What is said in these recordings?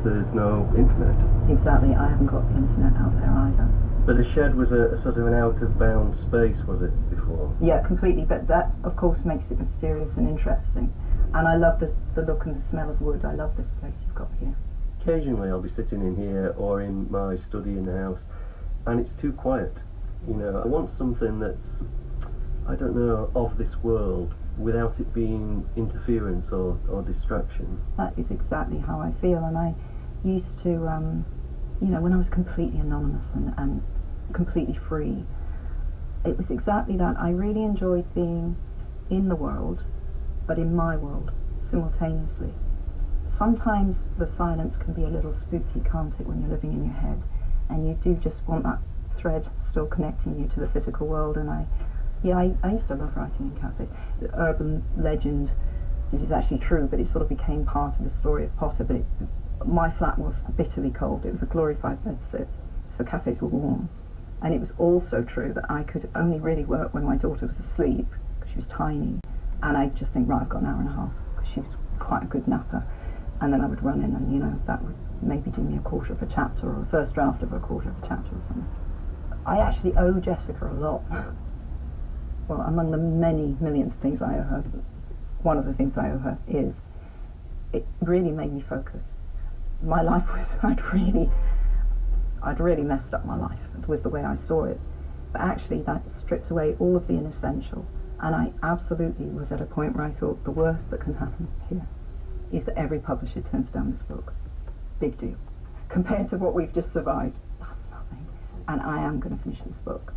there's no internet. Exactly, I haven't got the internet out there either. But the shed was a sort of an out-of-bound space, was it, before? Yeah, completely, but that, of course, makes it mysterious and interesting. And I love the look and the smell of wood. I love this place you've got here. Occasionally I'll be sitting in here or in my study in the house, and it's too quiet. You know, I want something that's, I don't know, of this world, without it being interference or distraction. That is exactly how I feel, and I used to, you know, when I was completely anonymous and completely free, it was exactly that. I really enjoyed being in the world, but in my world, simultaneously. Sometimes the silence can be a little spooky, can't it, when you're living in your head, and you do just want that thread still connecting you to the physical world. And I used to love writing in cafes. The urban legend, it is actually true, but it sort of became part of the story of Potter. But my flat was bitterly cold. It was a glorified bedsit, so cafes were warm. And it was also true that I could only really work when my daughter was asleep, because she was tiny. And I'd just think, right, I've got an hour and a half, because she was quite a good napper. And then I would run in and, you know, that would maybe do me a quarter of a chapter, or a first draft of a quarter of a chapter or something. I actually owe Jessica a lot. Well, among the many millions of things I owe her, one of the things I owe her is, it really made me focus. My life was, I'd really messed up my life. It was the way I saw it. But actually that stripped away all of the inessential. And I absolutely was at a point where I thought the worst that can happen here is that every publisher turns down this book. Big deal. Compared to what we've just survived, that's nothing. And I am going to finish this book.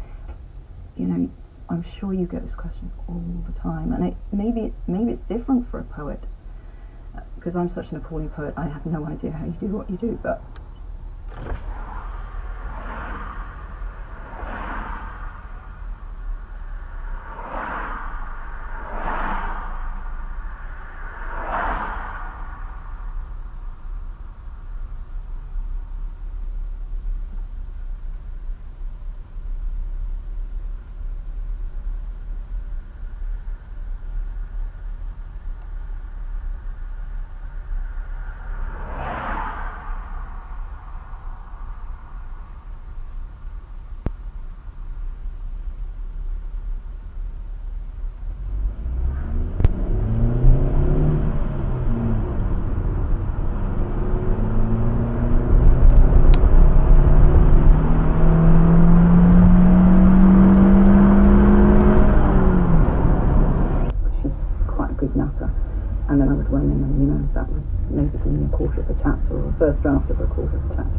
You know, I'm sure you get this question all the time, and maybe it's different for a poet, because I'm such an appalling poet. I have no idea how you do what you do, but and then I would run in and, you know, that would maybe give me a quarter of a chapter, or a first draft of a quarter of a chapter.